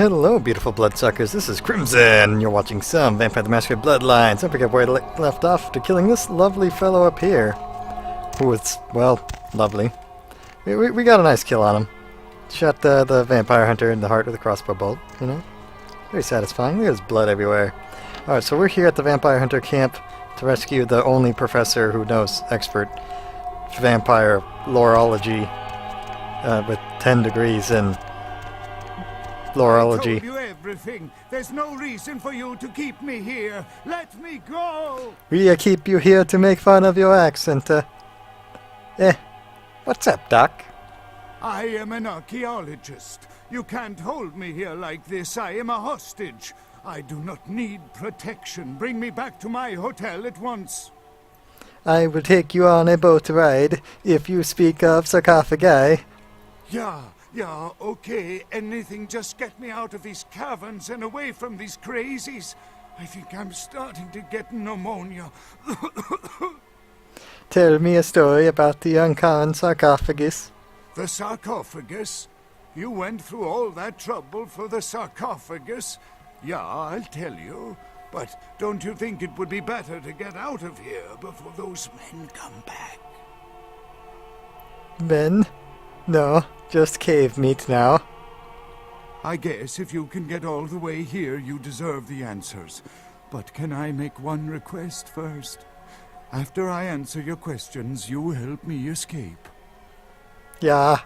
Hello, beautiful bloodsuckers. This is Crimson. You're watching some Vampire the Masquerade Bloodlines. Don't forget where I left off after killing this lovely fellow up here. Who is, well, lovely. We got a nice kill on him. Shot the vampire hunter in the heart with a crossbow bolt, you know? Very satisfying. Look at his blood everywhere. Alright, so we're here at the vampire hunter camp to rescue the only professor who knows expert vampire loreology with 10 degrees in loreology. I told you everything. There's no reason for you to keep me here. Let me go. We keep you here to make fun of your accent. What's up, Doc? I am an archaeologist. You can't hold me here like this. I am a hostage. I do not need protection. Bring me back to my hotel at once. I will take you on a boat ride if you speak of sarcophagi. Yeah, okay. Anything, just get me out of these caverns and away from these crazies. I think I'm starting to get pneumonia. Tell me a story about the Uncaring sarcophagus. The sarcophagus? You went through all that trouble for the sarcophagus? Yeah, I'll tell you. But don't you think it would be better to get out of here before those men come back? Men? No, just cave meat now. I guess if you can get all the way here, you deserve the answers. But can I make one request first? After I answer your questions, you help me escape. Yeah.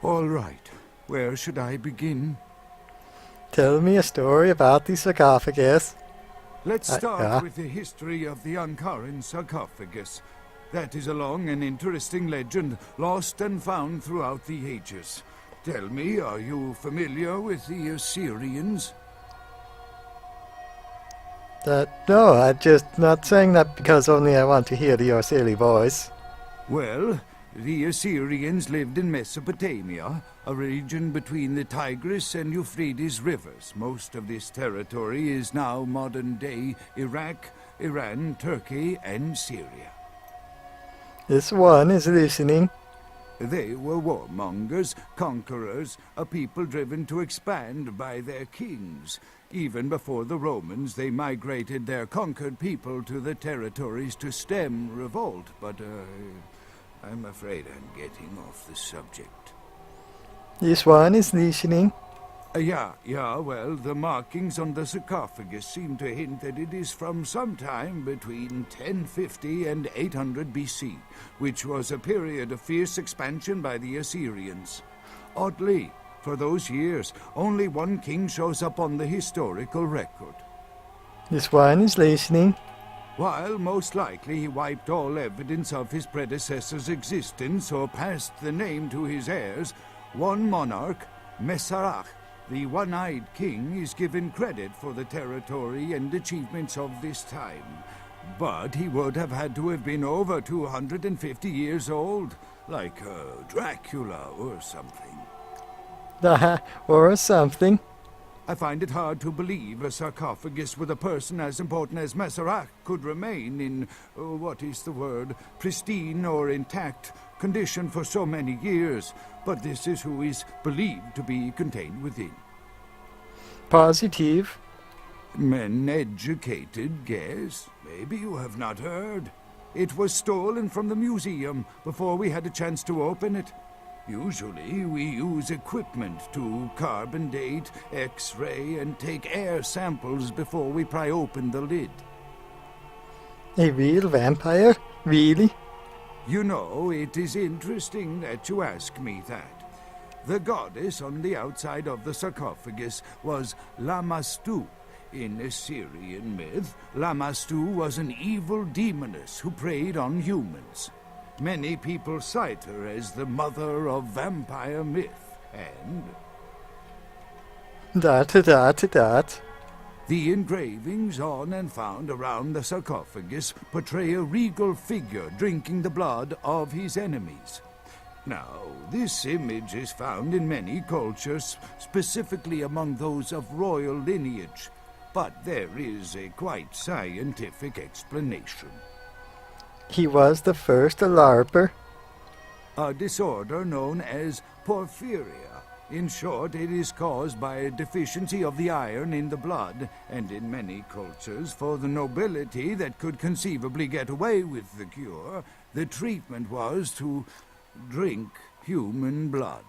All right. Where should I begin? Tell me a story about the sarcophagus. Let's start with the history of the Uncaring sarcophagus. That is a long and interesting legend, lost and found throughout the ages. Tell me, are you familiar with the Assyrians? No, I'm just not saying that because only I want to hear your silly voice. Well, the Assyrians lived in Mesopotamia, a region between the Tigris and Euphrates rivers. Most of this territory is now modern-day Iraq, Iran, Turkey, and Syria. This one is listening. They were warmongers, conquerors, a people driven to expand by their kings. Even before the Romans, they migrated their conquered people to the territories to stem revolt, but I'm afraid I'm getting off the subject. This one is listening. Yeah, well, the markings on the sarcophagus seem to hint that it is from sometime between 1050 and 800 BC, which was a period of fierce expansion by the Assyrians. Oddly, for those years, only one king shows up on the historical record. This one is listening. While most likely he wiped all evidence of his predecessor's existence or passed the name to his heirs, one monarch, Masquerade, the one-eyed king, is given credit for the territory and achievements of this time. But he would have had to have been over 250 years old, like Dracula or something. Or something. I find it hard to believe a sarcophagus with a person as important as Masquerade could remain in, pristine or intact condition for so many years, but this is who is believed to be contained within. Positive. Men educated guess. Maybe you have not heard. It was stolen from the museum before we had a chance to open it. Usually we use equipment to carbon date, X-ray, and take air samples before we pry open the lid. A real vampire? Really? You know, it is interesting that you ask me that. The goddess on the outside of the sarcophagus was Lamashtu. In Assyrian myth, Lamashtu was an evil demoness who preyed on humans. Many people cite her as the mother of vampire myth, and... The engravings on and found around the sarcophagus portray a regal figure drinking the blood of his enemies. Now, this image is found in many cultures, specifically among those of royal lineage, but there is a quite scientific explanation. He was the first LARPer. A disorder known as porphyria In short, it is caused by a deficiency of the iron in the blood, and in many cultures, for the nobility that could conceivably get away with the cure, the treatment was to drink human blood.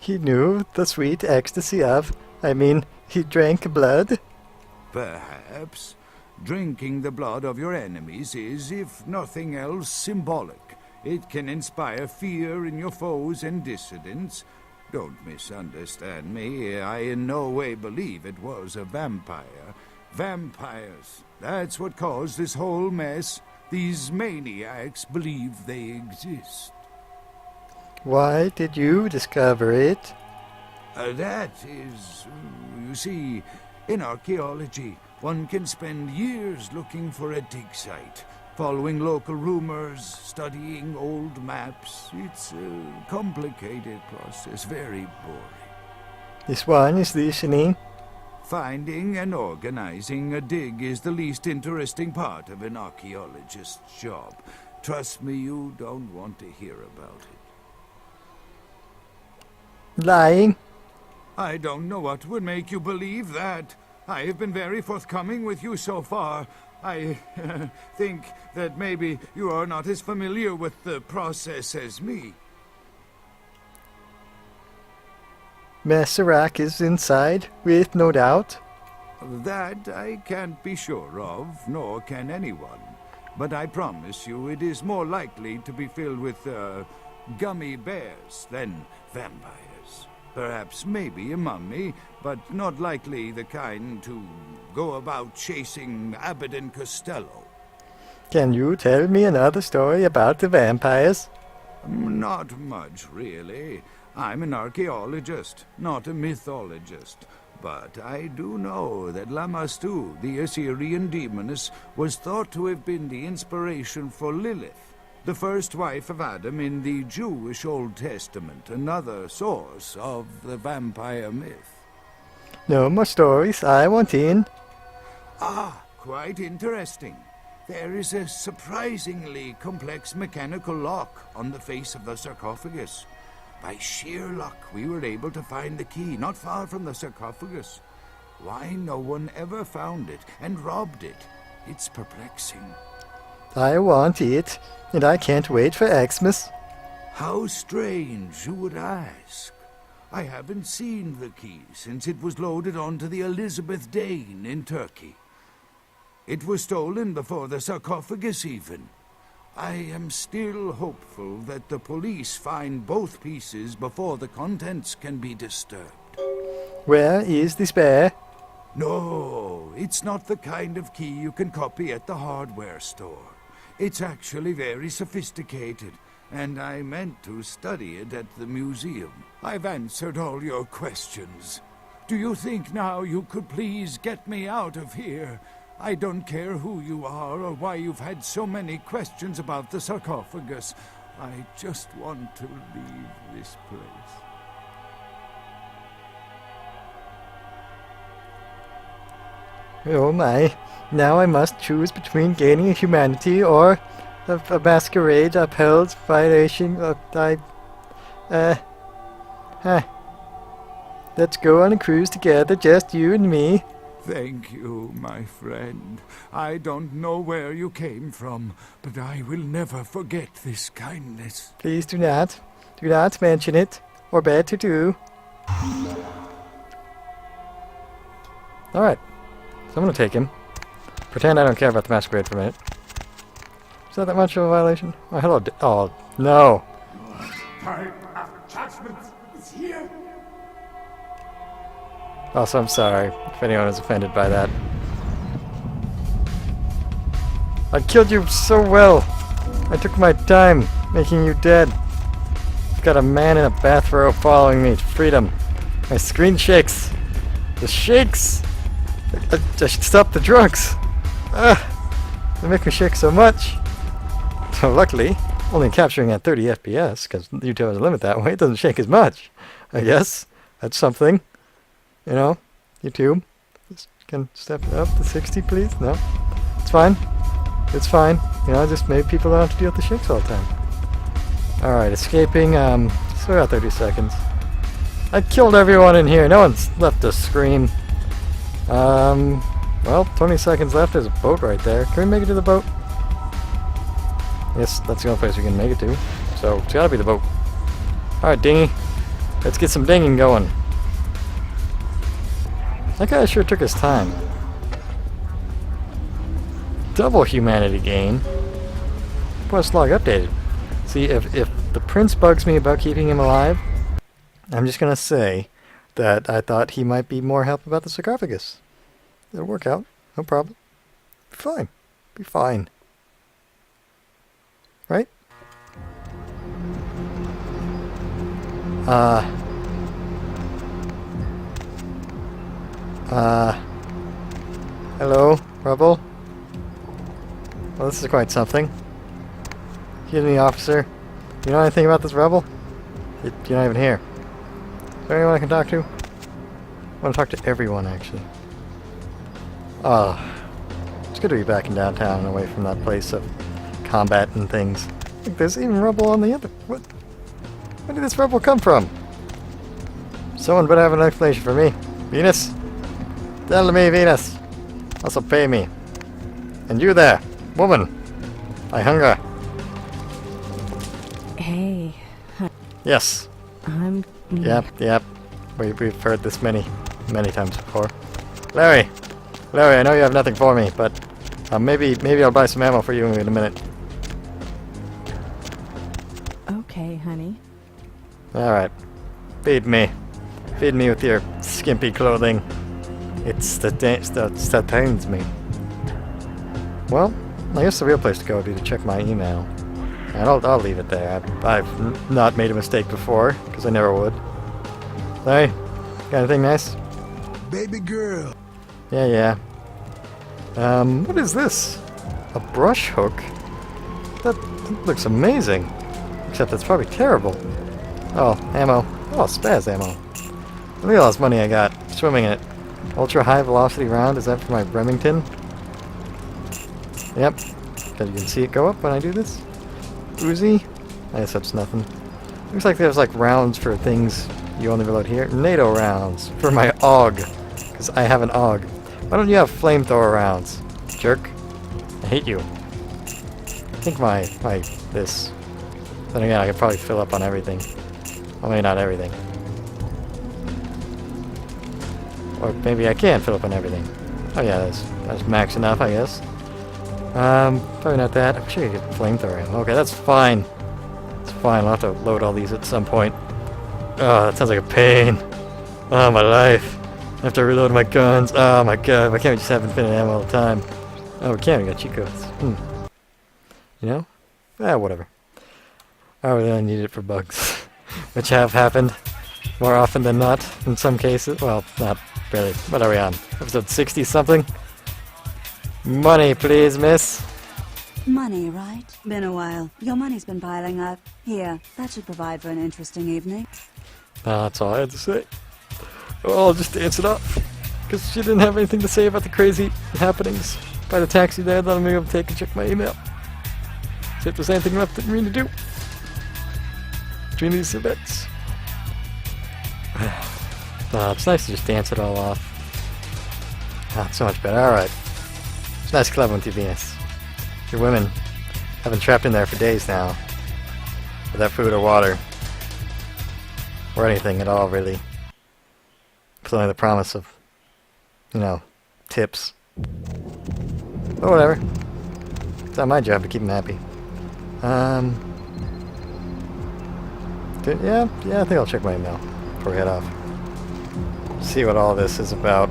He knew the sweet ecstasy of, he drank blood? Perhaps. Drinking the blood of your enemies is, if nothing else, symbolic. It can inspire fear in your foes and dissidents. Don't misunderstand me. I in no way believe it was a vampire. Vampires. That's what caused this whole mess. These maniacs believe they exist. Why did you discover it? That is, you see, in archaeology, one can spend years looking for a dig site, following local rumors, studying old maps. It's a complicated process, very boring. This one is listening. Finding and organizing a dig is the least interesting part of an archaeologist's job. Trust me, you don't want to hear about it. Lying? I don't know what would make you believe that. I have been very forthcoming with you so far. I think that maybe you are not as familiar with the process as me. Masquerade is inside, with no doubt. That I can't be sure of, nor can anyone. But I promise you it is more likely to be filled with, gummy bears than vampires. Perhaps maybe a mummy, but not likely the kind to go about chasing Abbott and Costello. Can you tell me another story about the vampires? Not much, really. I'm an archaeologist, not a mythologist. But I do know that Lamastu, the Assyrian demoness, was thought to have been the inspiration for Lilith, the first wife of Adam in the Jewish Old Testament, another source of the vampire myth. No more stories, I want in. Ah, quite interesting. There is a surprisingly complex mechanical lock on the face of the sarcophagus. By sheer luck, we were able to find the key not far from the sarcophagus. Why no one ever found it and robbed it? It's perplexing. I want it, and I can't wait for Xmas. How strange, you would ask. I haven't seen the key since it was loaded onto the Elizabeth Dane in Turkey. It was stolen before the sarcophagus even. I am still hopeful that the police find both pieces before the contents can be disturbed. Where is the spare? No, it's not the kind of key you can copy at the hardware store. It's actually very sophisticated, and I meant to study it at the museum. I've answered all your questions. Do you think now you could please get me out of here? I don't care who you are or why you've had so many questions about the sarcophagus. I just want to leave this place. Oh my, now I must choose between gaining humanity or a masquerade upheld violation of Let's go on a cruise together, just you and me. Thank you, my friend. I don't know where you came from, but I will never forget this kindness. Please do not mention it, or better do. Alright, so I'm gonna take him. Pretend I don't care about the masquerade for a minute. Is that much of a violation? Oh, hello, oh, no. Time of judgment is here. Also, I'm sorry if anyone is offended by that. I killed you so well. I took my time making you dead. I've got a man in a bathrobe following me to freedom. My screen shakes. The shakes! I should stop the drugs. They make me shake so much. So luckily, only capturing at 30 FPS, because YouTube has a limit that way, it doesn't shake as much. I guess that's something. You know, YouTube, just can step it up to 60, please? No, it's fine. It's fine. You know, just maybe people don't have to deal with the shakes all the time. Alright, escaping, still got 30 seconds. I killed everyone in here. No one's left to scream. Well, 20 seconds left. There's a boat right there. Can we make it to the boat? Yes, that's the only place we can make it to. So, it's gotta be the boat. Alright, dinghy. Let's get some dinging going. That guy sure took his time. Double humanity gain. Quest log updated. See, if the prince bugs me about keeping him alive, I'm just gonna say that I thought he might be more help about the sarcophagus. It'll work out. No problem. Be fine. Be fine. Right? Hello, Rebel? Well, this is quite something. Excuse me, officer. You know anything about this rebel? You're not even here. Is there anyone I can talk to? I want to talk to everyone, actually. It's good to be back in downtown and away from that place of combat and things. Look, there's even rebel on the other... What? Where did this rebel come from? Someone better have an explanation for me. Venus? Tell me, Venus. Also pay me. And you there, woman. I hunger. Hey. Yes. I'm... Yep. We've heard this many times before. Larry, I know you have nothing for me, but maybe I'll buy some ammo for you in a minute. Okay, honey. Alright. Feed me with your skimpy clothing. It sustains me. Well, I guess the real place to go would be to check my email. And I'll leave it there. I've not made a mistake before, because I never would. Larry, got anything nice? Baby girl. Yeah. What is this? A brush hook? That looks amazing. Except it's probably terrible. Oh, ammo. Oh, spaz ammo. Look at all this money I got. Swimming in it. Ultra high velocity round. Is that for my Remington? Yep. Because you can see it go up when I do this. Uzi? I guess that's nothing. Looks like there's like rounds for things you only reload here. NATO rounds for my AUG. Because I have an AUG. Why don't you have flamethrower rounds? Jerk. I hate you. I think this. Then again, I could probably fill up on everything. Well, maybe not everything. Or maybe I can fill up on everything. Oh yeah, that's max enough, I guess. Probably not that. I wish I could get flamethrower ammo. Okay, that's fine. It's fine. I'll have to load all these at some point. Oh, that sounds like a pain. Oh, my life. I have to reload my guns. Oh my god, why can't we just have infinite ammo all the time? Oh, we can't. We got cheat codes. You know? Whatever. I really only need it for bugs. Which have happened more often than not in some cases. Well, not really. What are we on? Episode 60 something? Money, please, miss. Money, right? Been a while. Your money's been piling up. Here, that should provide for an interesting evening. That's all I had to say. Oh, I'll just dance it off. Because she didn't have anything to say about the crazy happenings by the taxi there that I'm able to take and check my email. See if there's anything left for me to do between these events. It's nice to just dance it all off. It's so much better. Alright. It's nice club with you, Venus. Your women have been trapped in there for days now. Without food or water. Or anything at all, really. With only the promise of, tips. But whatever. It's not my job to keep them happy. Yeah, I think I'll check my email before we head off. See what all this is about.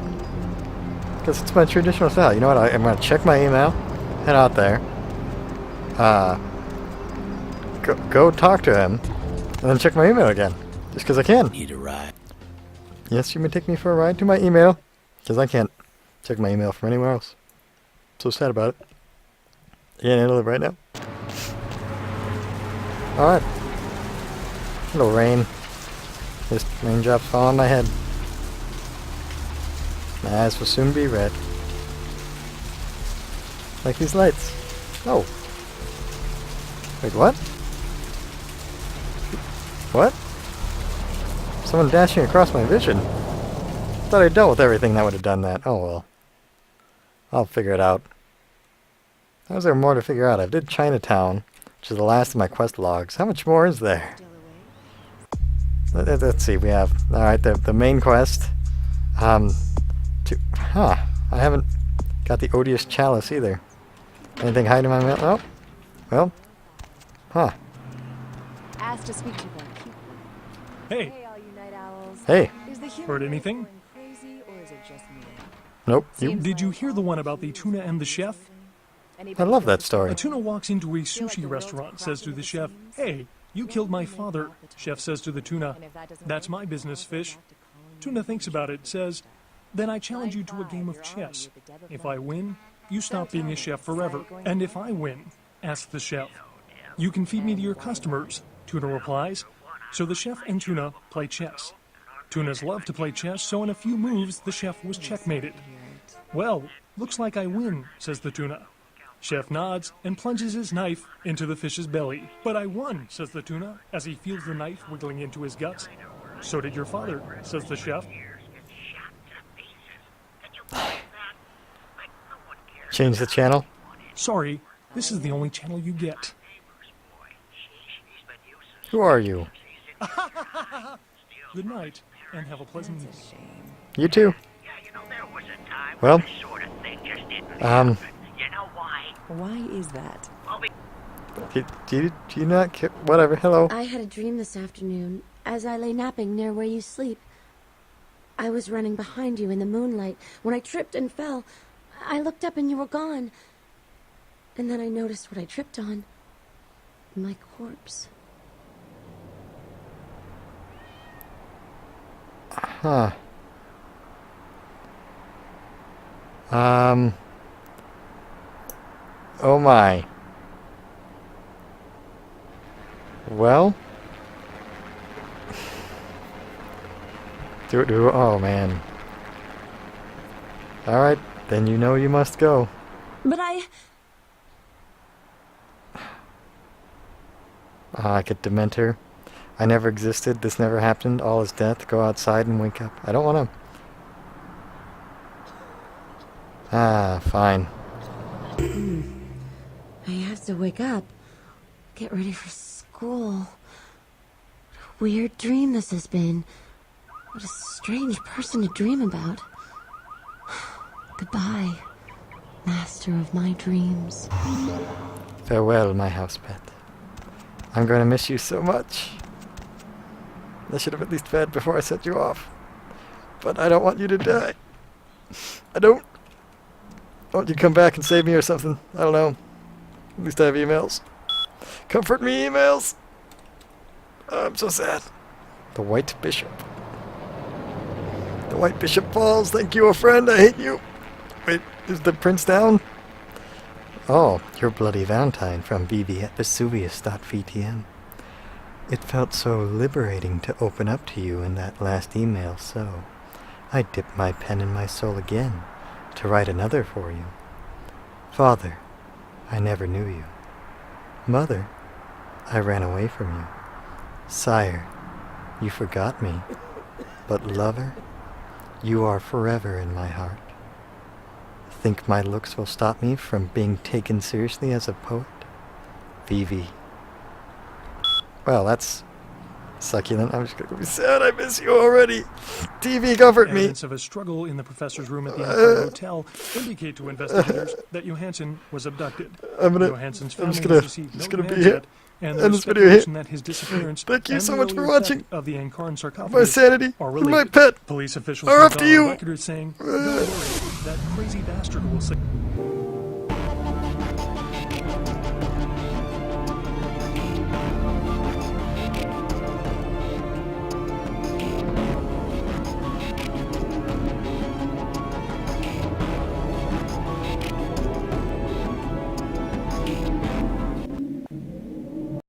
Because it's my traditional style. You know what? I'm going to check my email, head out there, go talk to him, and then check my email again. Just because I can. Need a ride? Yes, you may take me for a ride to my email. Because I can't check my email from anywhere else. So sad about it. I can't handle it right now. Alright. Hello, rain. This raindrops fall on my head. My eyes will soon be red. Like these lights. Oh. Wait, what? What? Someone dashing across my vision. Thought I dealt with everything that would have done that. Oh well. I'll figure it out. How's there more to figure out? I did Chinatown, which is the last of my quest logs. How much more is there? Let's see, we have... Alright, the main quest. I haven't got the odious chalice either. Anything hiding in my mail? Oh. Well. Huh. Asked to speak to them. Hey, All you night owls. Hey. Is the humor heard anything? going crazy, or is it just me? Nope. Did you hear the one about the tuna and the chef? I love that story. A tuna walks into a sushi restaurant, says to the chef, "Hey, you killed my father." Chef says to the tuna, "That's my business, fish." Tuna thinks about it, says, "Then I challenge you to a game of chess. If I win, you stop being a chef forever. And if I win," asks the chef, "you can feed me to your customers." Tuna replies. So the chef and Tuna play chess. Tunas love to play chess, so in a few moves, the chef was checkmated. "Well, looks like I win," says the tuna. Chef nods and plunges his knife into the fish's belly. "But I won," says the tuna, as he feels the knife wiggling into his guts. "So did your father," says the chef. Change the channel. "Sorry, this is the only channel you get." Who are you? Good night, and have a pleasant evening. You too. Well, Why is that? do you not care? Whatever, hello. I had a dream this afternoon as I lay napping near where you sleep. I was running behind you in the moonlight. When I tripped and fell, I looked up and you were gone. And then I noticed what I tripped on. My corpse. Huh. Oh my. Well. Oh man. Alright, then you know you must go. But Like a dementor. I never existed, this never happened, all is death, go outside and wake up. I don't wanna... fine. I have to wake up. Get ready for school. What a weird dream this has been. What a strange person to dream about. Goodbye, master of my dreams. Farewell, my house pet. I'm going to miss you so much. I should have at least fed before I sent you off. But I don't want you to die. I don't want you to come back and save me or something. I don't know. At least I have emails. Comfort me, emails! Oh, I'm so sad. The White Bishop. The White Bishop falls. Thank you, a friend. I hate you. Wait, is the prince down? Oh, your bloody Valentine from BB at Vesuvius.vtm. It felt so liberating to open up to you in that last email, so I dipped my pen in my soul again to write another for you. Father, I never knew you. Mother, I ran away from you. Sire, you forgot me. But lover, you are forever in my heart. Think my looks will stop me from being taken seriously as a poet? Vivi. Well, that's succulent. I'm just gonna be sad. I miss you already. TV, comfort me. Evidence of a struggle in the professor's room at the Empire Hotel indicate to investigators that Johansson was abducted. Johansson's family has received no be demands here. yet, and End there's this video here. speculation that his disappearance Thank you and so the much for earlier watching. theft of the Ancaring sarcophagus My sanity are and my related. pet Police officials are have after gone you. on record as saying, "Don't worry, that crazy bastard will say."